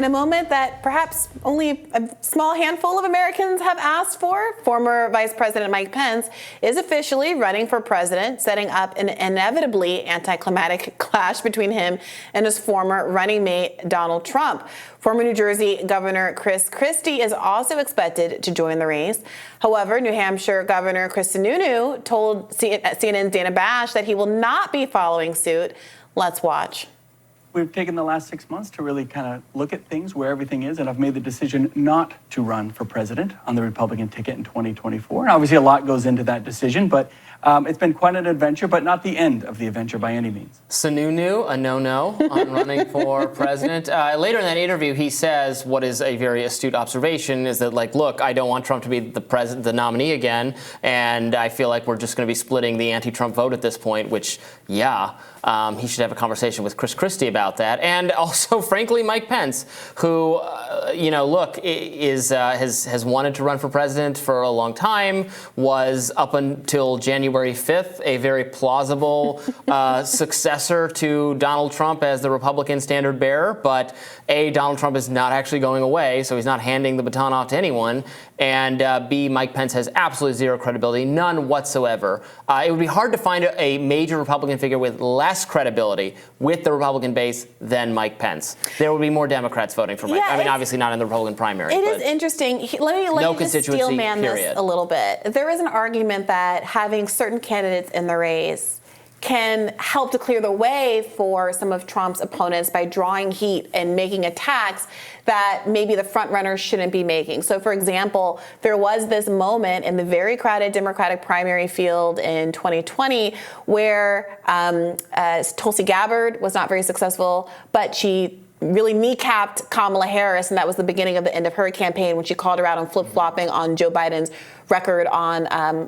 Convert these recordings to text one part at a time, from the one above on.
In a moment that perhaps only a small handful of Americans have asked for, former Vice President Mike Pence is officially running for president, setting up an inevitably anticlimactic clash between him and his former running mate, Donald Trump. Former New Jersey Governor Chris Christie is also expected to join the race. However, New Hampshire Governor Chris Sununu told CNN's Dana Bash that he will not be following suit. Let's watch. We've taken the last 6 months to really kind of look at things, where everything is, and I've made the decision not to run for president on the Republican ticket in 2024. And obviously a lot goes into that decision, but it's been quite an adventure, but not the end of the adventure by any means. Sununu, a no-no on running for president. Later in that interview, he says what is a very astute observation is that, like, look, I don't want Trump to be the nominee again, and I feel like we're just going to be splitting the anti-Trump vote at this point, which, yeah, he should have a conversation with Chris Christie about that. And also, frankly, Mike Pence, who, look, has wanted to run for president for a long time, was up until January 5th a very plausible successor to Donald Trump as the Republican standard bearer. But A, Donald Trump is not actually going away, so he's not handing the baton off to anyone. And B, Mike Pence has absolutely zero credibility, none whatsoever. It would be hard to find a major Republican figure with less credibility with the Republican base than Mike Pence. There would be more Democrats voting for Mike. I mean, obviously not in the Republican primary. It is interesting. Let me just steel man this a little bit. There is an argument that having certain candidates in the race can help to clear the way for some of Trump's opponents by drawing heat and making attacks that maybe the front runners shouldn't be making. So, for example, there was this moment in the very crowded Democratic primary field in 2020 where Tulsi Gabbard was not very successful, but she really kneecapped Kamala Harris, and that was the beginning of the end of her campaign when she called her out on flip-flopping on Joe Biden's record on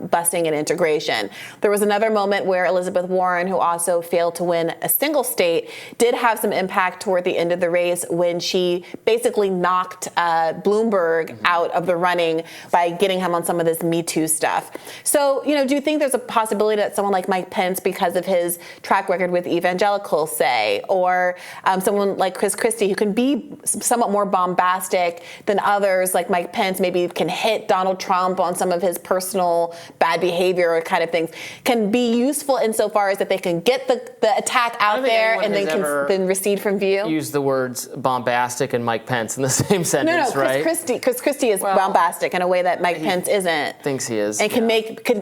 busing and integration. There was another moment where Elizabeth Warren, who also failed to win a single state, did have some impact toward the end of the race when she basically knocked Bloomberg out of the running by getting him on some of this Me Too stuff. So, do you think there's a possibility that someone like Mike Pence, because of his track record with evangelicals, say, or someone like Chris Christie, who can be somewhat more bombastic than others, like Mike Pence, maybe can hit Donald Trump on some of his personal bad behavior kind of things, can be useful insofar as that they can get the attack out there and then recede from view? Use the words bombastic and Mike Pence in the same sentence, right? Chris Christie is bombastic in a way that Mike Pence isn't. Thinks he is. And can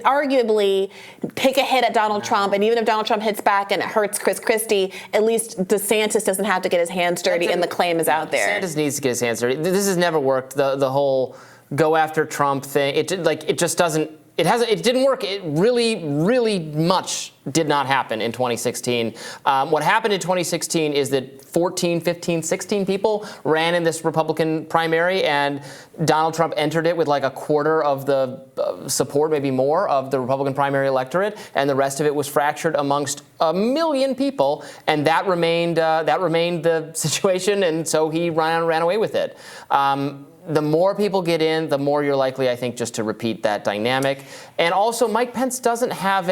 arguably take a hit at Donald Trump, and even if Donald Trump hits back and it hurts Chris Christie, at least DeSantis doesn't have to get his hands dirty and the claim is out there. DeSantis needs to get his hands dirty. This has never worked. The whole go after Trump thing. It just doesn't. It didn't work. It really much did not happen in 2016. What happened in 2016 is that 14, 15, 16 people ran in this Republican primary, and Donald Trump entered it with like a quarter of the support, maybe more, of the Republican primary electorate, and the rest of it was fractured amongst a million people, and that remained the situation, and so he ran away with it. The more people get in, the more you're likely, I think, just to repeat that dynamic. And also, Mike Pence doesn't have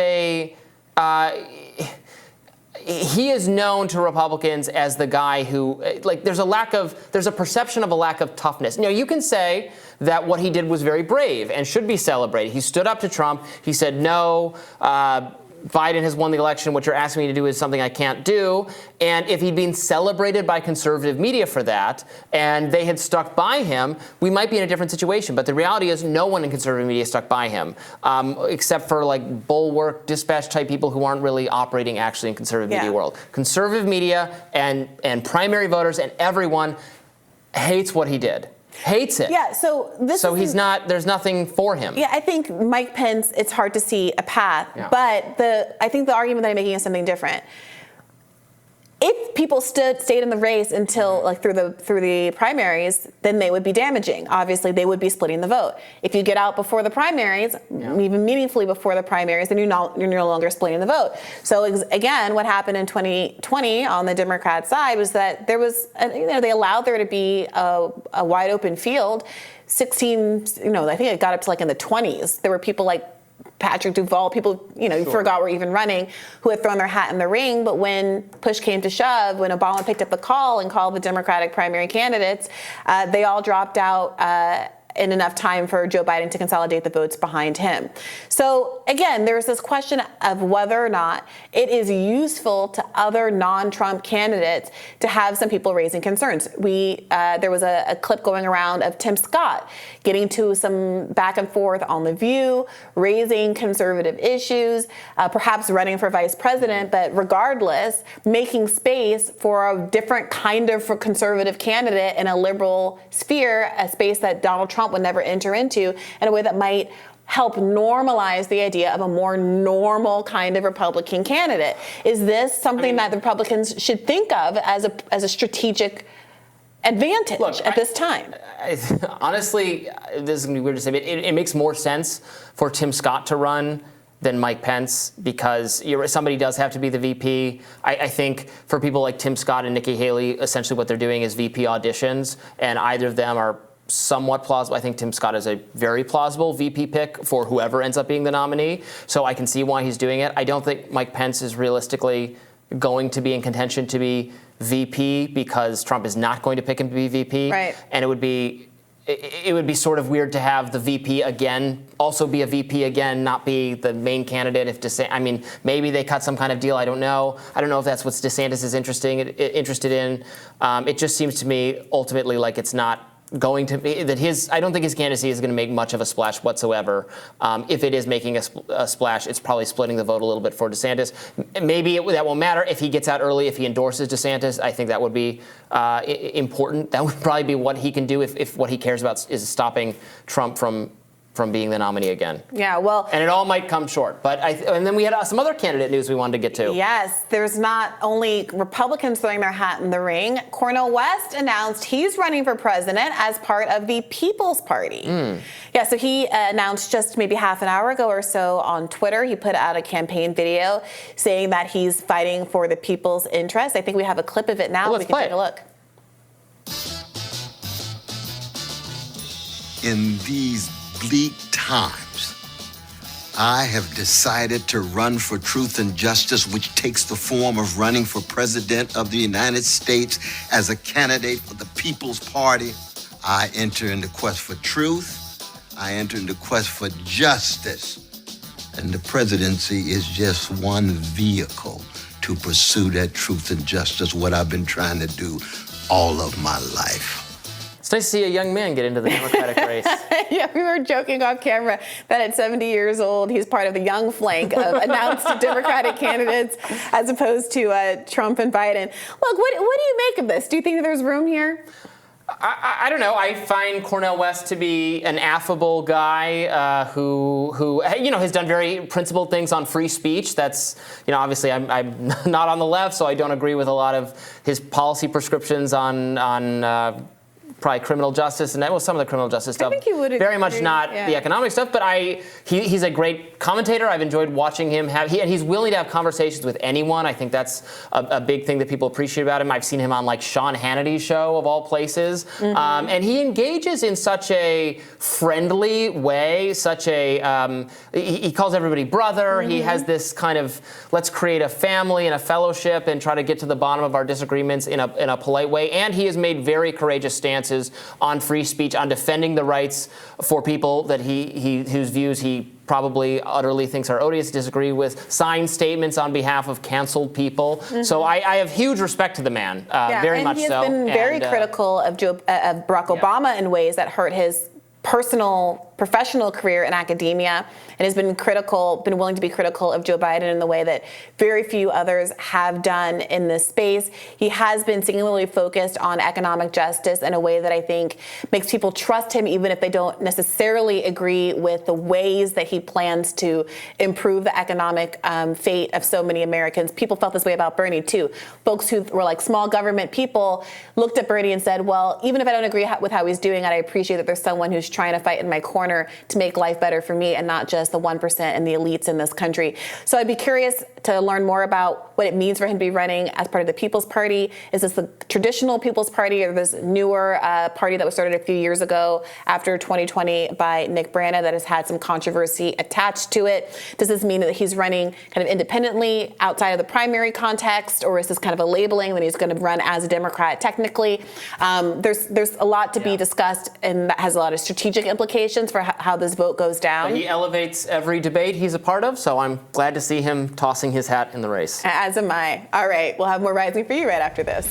he is known to Republicans as the guy who, there's a perception of a lack of toughness. Now, you can say that what he did was very brave and should be celebrated. He stood up to Trump. He said, no, Biden has won the election. What you're asking me to do is something I can't do. And if he'd been celebrated by conservative media for that, and they had stuck by him, we might be in a different situation. But the reality is no one in conservative media stuck by him, except for like Bulwark, Dispatch type people who aren't really operating actually in conservative media world. Conservative media and primary voters and everyone hates what he did. Hates it. Yeah, so he's not, there's nothing for him. Yeah, I think Mike Pence, it's hard to see a path, but I think the argument that I'm making is something different. If people stayed in the race until through the primaries, then they would be damaging. Obviously, they would be splitting the vote. If you get out before the primaries, even meaningfully before the primaries, then you're no longer splitting the vote. So again, what happened in 2020 on the Democrat side was that there was, they allowed there to be a wide open field. 16, I think it got up to in the 20s. There were people Patrick Duvall, people, you Sure. forgot were even running, who had thrown their hat in the ring. But when push came to shove, when Obama picked up the call and called the Democratic primary candidates, they all dropped out in enough time for Joe Biden to consolidate the votes behind him. So again, there's this question of whether or not it is useful to other non-Trump candidates to have some people raising concerns. There was a clip going around of Tim Scott getting to some back and forth on The View, raising conservative issues, perhaps running for vice president, but regardless, making space for a different kind of conservative candidate in a liberal sphere, a space that Donald Trump would never enter into, in a way that might help normalize the idea of a more normal kind of Republican candidate. Is this something that the Republicans should think of as a strategic advantage at this time? Honestly, this is going to be weird to say, but it makes more sense for Tim Scott to run than Mike Pence, because somebody does have to be the VP. I think for people like Tim Scott and Nikki Haley, essentially what they're doing is VP auditions, and either of them are somewhat plausible. I think Tim Scott is a very plausible VP pick for whoever ends up being the nominee. So I can see why he's doing it. I don't think Mike Pence is realistically going to be in contention to be VP, because Trump is not going to pick him to be VP. Right. And it would be sort of weird to have the VP again also be a VP again, not be the main candidate. Maybe they cut some kind of deal. I don't know. I don't know if that's what DeSantis is interested in. It just seems to me ultimately like it's not going to be that I don't think his candidacy is going to make much of a splash whatsoever. If it is making a splash, it's probably splitting the vote a little bit for DeSantis. Maybe that won't matter if he gets out early, if he endorses DeSantis. I think that would be important. That would probably be what he can do if what he cares about is stopping Trump from being the nominee again. Yeah, well, and it all might come short. But and then we had some other candidate news we wanted to get to. Yes, there's not only Republicans throwing their hat in the ring. Cornel West announced he's running for president as part of the People's Party. Yeah, so he announced just maybe half an hour ago or so on Twitter. He put out a campaign video saying that he's fighting for the people's interest. I think we have a clip of it now. Well, we can take a look. In these bleak times, I have decided to run for truth and justice, which takes the form of running for president of the United States as a candidate for the People's Party. I enter into quest for truth. I enter into quest for justice. And the presidency is just one vehicle to pursue that truth and justice, what I've been trying to do all of my life. It's nice to see a young man get into the Democratic race. Yeah, we were joking off camera that at 70 years old, he's part of the young flank of announced Democratic candidates as opposed to Trump and Biden. Look, what do you make of this? Do you think there's room here? I don't know. I find Cornel West to be an affable guy who has done very principled things on free speech. That's, obviously I'm not on the left, so I don't agree with a lot of his policy prescriptions on probably criminal justice, and that was some of the criminal justice stuff. I think you would agree. Very much not the economic stuff, but he's a great commentator. I've enjoyed watching him and he's willing to have conversations with anyone. I think that's a big thing that people appreciate about him. I've seen him on like Sean Hannity's show of all places, and he engages in such a friendly way. He calls everybody brother. He has this kind of let's create a family and a fellowship and try to get to the bottom of our disagreements in a polite way. And he has made very courageous stances on free speech, on defending the rights for people that whose views he probably utterly thinks are odious, disagree with, signed statements on behalf of canceled people. So I have huge respect to the man, very much so. And he has been very critical of Barack Obama in ways that hurt his professional career in academia, and has been willing to be critical of Joe Biden in the way that very few others have done in this space. He has been singularly focused on economic justice in a way that I think makes people trust him, even if they don't necessarily agree with the ways that he plans to improve the economic fate of so many Americans. People felt this way about Bernie, too. Folks who were like small government people looked at Bernie and said, well, even if I don't agree with how he's doing it, I appreciate that there's someone who's trying to fight in my corner to make life better for me and not just the 1% and the elites in this country. So I'd be curious to learn more about what it means for him to be running as part of the People's Party. Is this the traditional People's Party or this newer party that was started a few years ago after 2020 by Nick Briahna that has had some controversy attached to it? Does this mean that he's running kind of independently outside of the primary context, or is this kind of a labeling that he's going to run as a Democrat technically? There's a lot to be discussed, and that has a lot of strategic implications for how this vote goes down. But he elevates every debate he's a part of, so I'm glad to see him tossing his hat in the race. As am I. All right, we'll have more Rising for you right after this.